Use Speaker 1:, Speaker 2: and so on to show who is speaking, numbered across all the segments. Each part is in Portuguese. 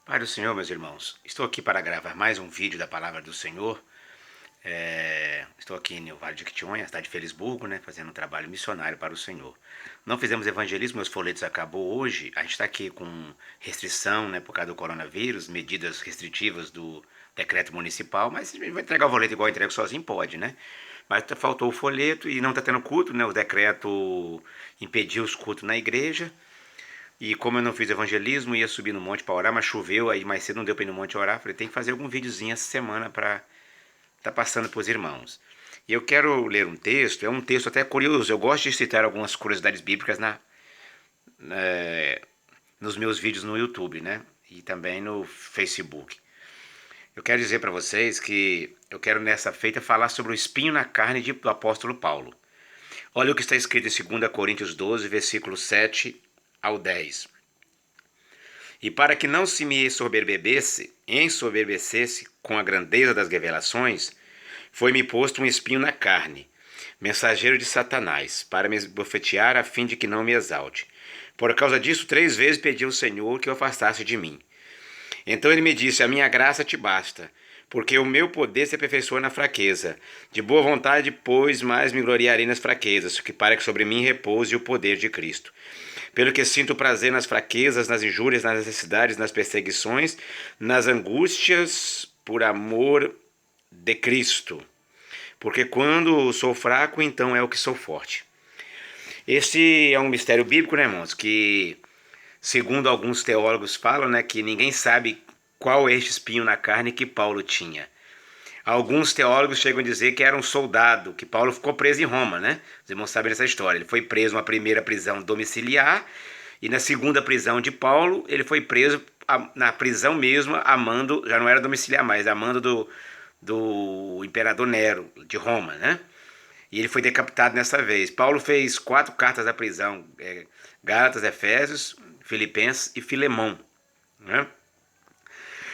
Speaker 1: Pai do Senhor, meus irmãos, estou aqui para gravar mais um vídeo da Palavra do Senhor. Estou aqui no Vale de Quitionha, cidade de Felisburgo, né, fazendo um trabalho missionário para o Senhor. Não fizemos evangelismo, meus folhetos acabou hoje. A gente está aqui com restrição, né, por causa do coronavírus, medidas restritivas do decreto municipal, mas se a gente vai entregar o folheto igual eu entrego sozinho, pode, né? Mas faltou o folheto e não está tendo culto, né? O decreto impediu os cultos na igreja. E como eu não fiz evangelismo, ia subir no monte para orar, mas choveu, aí mais cedo não deu para ir no monte orar. Falei, tem que fazer algum videozinho essa semana para tá passando para os irmãos. E eu quero ler um texto, é um texto até curioso. Eu gosto de citar algumas curiosidades bíblicas nos meus vídeos no YouTube, né? E também no Facebook. Eu quero dizer para vocês que eu quero nessa feita falar sobre o espinho na carne do apóstolo Paulo. Olha o que está escrito em 2 Coríntios 12, versículos 7 ao 10. E para que não se me ensoberbecesse com a grandeza das revelações, foi-me posto um espinho na carne, mensageiro de Satanás, para me bofetear a fim de que não me exalte. Por causa disso, 3 vezes pedi ao Senhor que o afastasse de mim. Então ele me disse, a minha graça te basta, porque o meu poder se aperfeiçoa na fraqueza. De boa vontade, pois, mais me gloriarei nas fraquezas, que para que sobre mim repouse o poder de Cristo. Pelo que sinto prazer nas fraquezas, nas injúrias, nas necessidades, nas perseguições, nas angústias, por amor de Cristo. Porque quando sou fraco, então é o que sou forte. Esse é um mistério bíblico, né, irmãos? Que, segundo alguns teólogos falam, né, que ninguém sabe qual é este espinho na carne que Paulo tinha. Alguns teólogos chegam a dizer que era um soldado, que Paulo ficou preso em Roma, né? Os irmãos sabem dessa história. Ele foi preso na primeira prisão domiciliar e na segunda prisão de Paulo, ele foi preso na prisão mesmo, amando, já não era domiciliar mais, amando do imperador Nero, de Roma, né? E ele foi decapitado nessa vez. Paulo fez 4 cartas da prisão, Gálatas, Efésios, Filipenses e Filemão, né?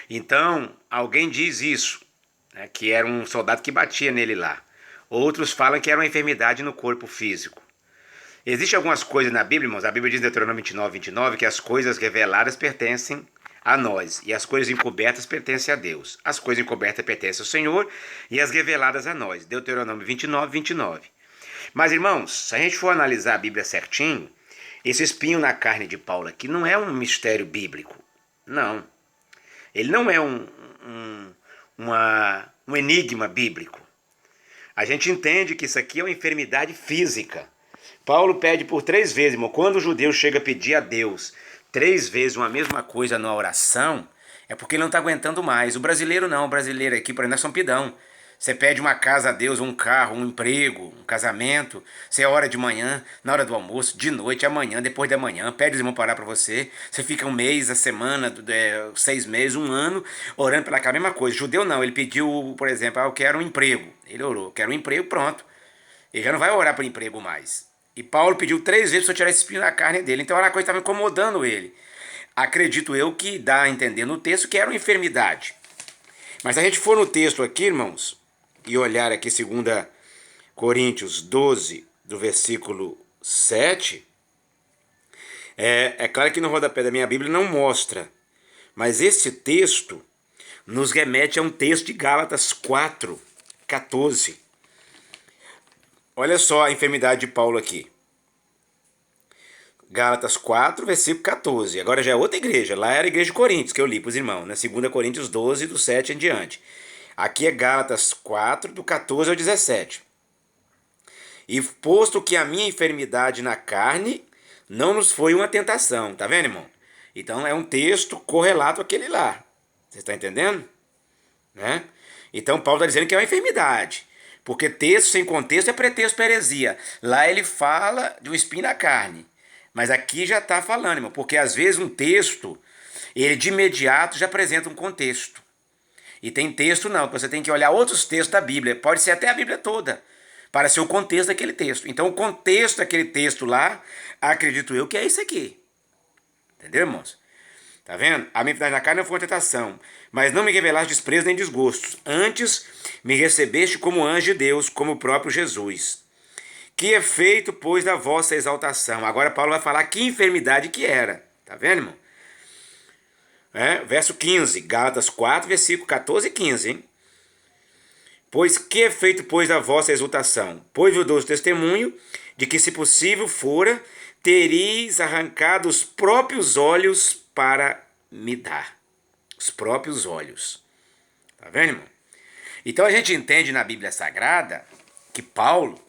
Speaker 1: Então, alguém diz isso, né, que era um soldado que batia nele lá. Outros falam que era uma enfermidade no corpo físico. Existem algumas coisas na Bíblia, irmãos. A Bíblia diz em Deuteronômio 29, que as coisas reveladas pertencem a nós e as coisas encobertas pertencem a Deus. As coisas encobertas pertencem ao Senhor e as reveladas a nós. Deuteronômio 29. Mas, irmãos, se a gente for analisar a Bíblia certinho, esse espinho na carne de Paulo aqui não é um mistério bíblico. Não. Ele não é um enigma bíblico. A gente entende que isso aqui é uma enfermidade física. Paulo pede por 3 vezes, irmão. Quando o judeu chega a pedir a Deus 3 vezes uma mesma coisa na oração, é porque ele não está aguentando mais. O brasileiro não, o brasileiro aqui, por exemplo, é São Pidão. Você pede uma casa a Deus, um carro, um emprego, um casamento. Você ora de manhã, na hora do almoço, de noite, amanhã, depois da manhã. Pede os irmãos para orar para você. Você fica um mês, a semana, 6 meses, um ano, orando pela mesma coisa. Judeu não, ele pediu, por exemplo, eu quero um emprego. Ele orou, quero um emprego, pronto. Ele já não vai orar por emprego mais. E Paulo pediu 3 vezes para tirar esse espinho da carne dele. Então era uma coisa que estava incomodando ele. Acredito eu que dá a entender no texto que era uma enfermidade. Mas se a gente for no texto aqui, irmãos, e olhar aqui 2 Coríntios 12, do versículo 7, é claro que no rodapé da minha Bíblia não mostra, mas esse texto nos remete a um texto de Gálatas 4, 14. Olha só a enfermidade de Paulo aqui. Gálatas 4, versículo 14. Agora já é outra igreja. Lá era a igreja de Coríntios, que eu li para os irmãos, né? 2 Coríntios 12, do 7 em diante. Aqui é Gálatas 4, do 14 ao 17. E posto que a minha enfermidade na carne não nos foi uma tentação. Tá vendo, irmão? Então é um texto correlato àquele lá. Você está entendendo? Né? Então Paulo está dizendo que é uma enfermidade. Porque texto sem contexto é pretexto para heresia. Lá ele fala de um espinho na carne. Mas aqui já está falando, irmão, porque às vezes um texto, ele de imediato já apresenta um contexto. E tem texto não, que você tem que olhar outros textos da Bíblia, pode ser até a Bíblia toda, para ser o contexto daquele texto. Então o contexto daquele texto lá, acredito eu que é isso aqui. Entendeu, irmãos? Tá vendo? A minha enfermidade na carne não foi uma tentação, mas não me revelaste desprezo nem desgostos. Antes me recebeste como anjo de Deus, como o próprio Jesus. Que é feito, pois, da vossa exaltação. Agora Paulo vai falar que enfermidade que era. Tá vendo, irmão? Verso 15, Gálatas 4, versículo 14 e 15, hein? Pois que é feito, pois, a vossa exultação? Pois eu dou testemunho de que, se possível fora, tereis arrancado os próprios olhos para me dar. Os próprios olhos. Tá vendo, irmão? Então a gente entende na Bíblia Sagrada que Paulo,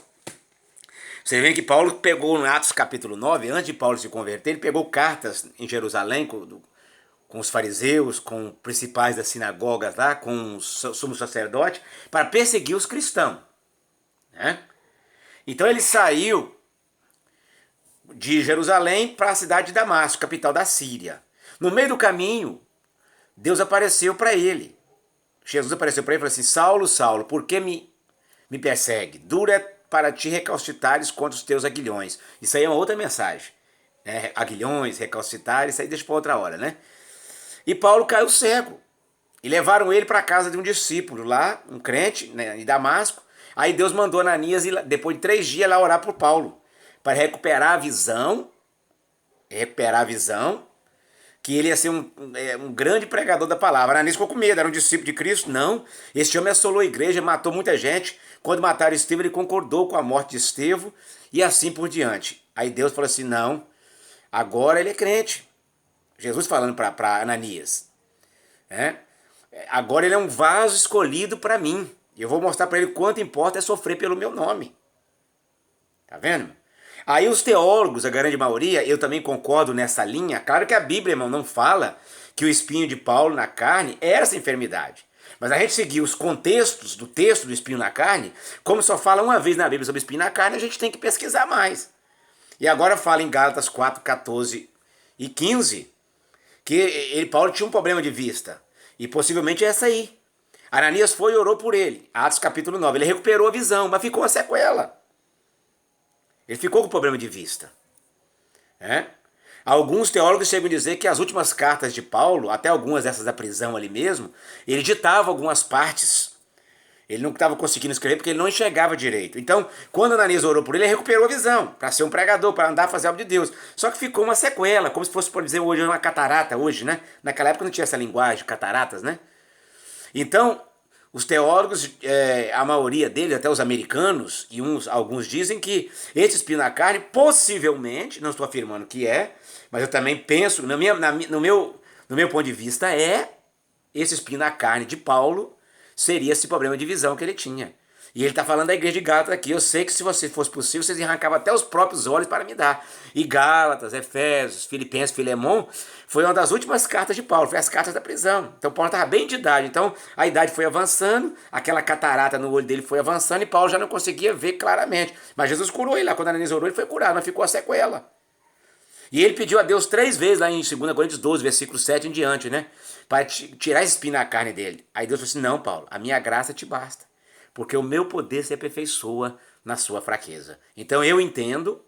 Speaker 1: você vê que Paulo pegou em Atos capítulo 9, antes de Paulo se converter, ele pegou cartas em Jerusalém com os fariseus, com os principais das sinagogas lá, com o sumo sacerdote, para perseguir os cristãos. Né? Então ele saiu de Jerusalém para a cidade de Damasco, capital da Síria. No meio do caminho, Deus apareceu para ele. Jesus apareceu para ele e falou assim: Saulo, Saulo, por que me persegue? Dura é para ti recalcitares contra os teus aguilhões. Isso aí é uma outra mensagem. Né? Aguilhões, recalcitares, isso aí deixa para outra hora, né? E Paulo caiu cego. E levaram ele para a casa de um discípulo lá, um crente, né, em Damasco. Aí Deus mandou Ananias, depois de 3 dias, lá orar por Paulo, para recuperar a visão, que ele ia ser um grande pregador da palavra. Ananias ficou com medo, era um discípulo de Cristo? Não. Esse homem assolou a igreja, matou muita gente. Quando mataram Estevão, ele concordou com a morte de Estevão e assim por diante. Aí Deus falou assim: não, agora ele é crente. Jesus falando para Ananias. Agora ele é um vaso escolhido para mim. Eu vou mostrar para ele quanto importa é sofrer pelo meu nome. Tá vendo? Aí os teólogos, a grande maioria, eu também concordo nessa linha. Claro que a Bíblia, irmão, não fala que o espinho de Paulo na carne era essa enfermidade. Mas a gente seguir os contextos do texto do espinho na carne, como só fala uma vez na Bíblia sobre espinho na carne, a gente tem que pesquisar mais. E agora fala em Gálatas 4, 14 e 15, que Paulo tinha um problema de vista. E possivelmente é essa aí. Ananias foi e orou por ele. Atos capítulo 9. Ele recuperou a visão, mas ficou uma sequela. Ele ficou com problema de vista. Alguns teólogos chegam a dizer que as últimas cartas de Paulo, até algumas dessas da prisão ali mesmo, ele ditava algumas partes. Ele não estava conseguindo escrever porque ele não enxergava direito. Então, quando Ananias orou por ele, ele recuperou a visão, para ser um pregador, para andar, fazer algo de Deus. Só que ficou uma sequela, como se fosse, por dizer, hoje uma catarata, hoje, né? Naquela época não tinha essa linguagem, cataratas, né? Então, os teólogos, a maioria deles, até os americanos, e alguns dizem que esse espinho na carne, possivelmente, não estou afirmando que é, mas eu também penso, no meu ponto de vista, esse espinho na carne de Paulo seria esse problema de visão que ele tinha. E ele está falando da igreja de Gálatas aqui. Eu sei que se você fosse possível, vocês arrancavam até os próprios olhos para me dar. E Gálatas, Efésios, Filipenses, Filemon, foi uma das últimas cartas de Paulo, foi as cartas da prisão. Então Paulo estava bem de idade. Então a idade foi avançando, aquela catarata no olho dele foi avançando e Paulo já não conseguia ver claramente. Mas Jesus curou ele lá. Quando Ananias orou, ele foi curado, mas ficou a sequela. E ele pediu a Deus 3 vezes lá em 2 Coríntios 12, versículo 7 em diante, né? Para tirar esse espinho na carne dele. Aí Deus falou assim: não, Paulo, a minha graça te basta, porque o meu poder se aperfeiçoa na sua fraqueza. Então eu entendo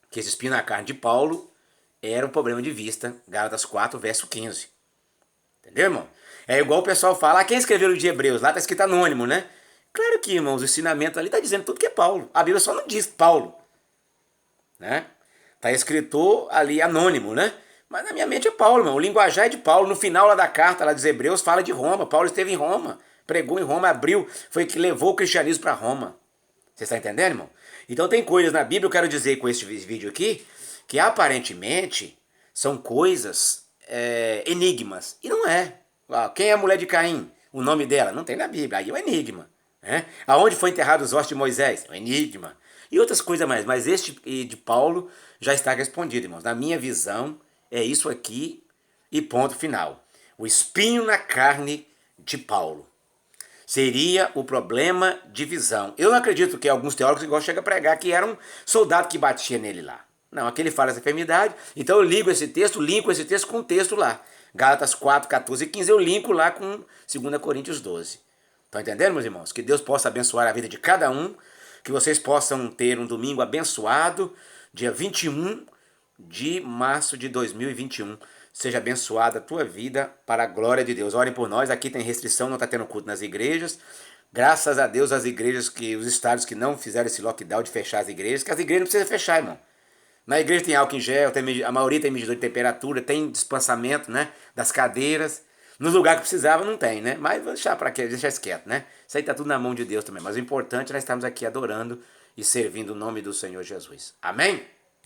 Speaker 1: que esse espinho na carne de Paulo era um problema de vista, Gálatas 4, verso 15. Entendeu, irmão? É igual o pessoal fala: quem escreveu o de Hebreus? Lá está escrito anônimo, né? Claro que, irmãos, o ensinamento ali está dizendo tudo que é Paulo. A Bíblia só não diz Paulo, né? Está escrito ali anônimo, né? Mas na minha mente é Paulo, irmão. O linguajar é de Paulo. No final lá da carta lá dos Hebreus fala de Roma. Paulo esteve em Roma, pregou em Roma, abriu, foi que levou o cristianismo para Roma. Você está entendendo, irmão? Então tem coisas na Bíblia, eu quero dizer com esse vídeo aqui, que aparentemente são coisas, enigmas. E não é. Quem é a mulher de Caim? O nome dela? Não tem na Bíblia. Aí é um enigma. Aonde foi enterrado os ossos de Moisés? É um enigma. E outras coisas mais. Mas este de Paulo já está respondido, irmãos. Na minha visão, é isso aqui e ponto final. O espinho na carne de Paulo seria o problema de visão. Eu não acredito que alguns teólogos igual chegam a pregar que era um soldado que batia nele lá. Não, aqui ele fala essa enfermidade. Então eu linko esse texto com o texto lá. Gálatas 4, 14 e 15 eu linko lá com 2 Coríntios 12. Estão entendendo, meus irmãos? Que Deus possa abençoar a vida de cada um. Que vocês possam ter um domingo abençoado, dia 21 de março de 2021. Seja abençoada a tua vida para a glória de Deus. Orem por nós. Aqui tem restrição, não está tendo culto nas igrejas. Graças a Deus, as igrejas, os estados que não fizeram esse lockdown de fechar as igrejas, que as igrejas não precisam fechar, irmão. Na igreja tem álcool em gel, a maioria tem medidor de temperatura, tem distanciamento, né? Das cadeiras. Nos lugares que precisava não tem, né? Mas vou deixar para quê? Deixar isso quieto, né? Isso aí tá tudo na mão de Deus também. Mas o importante é nós estarmos aqui adorando e servindo o nome do Senhor Jesus. Amém?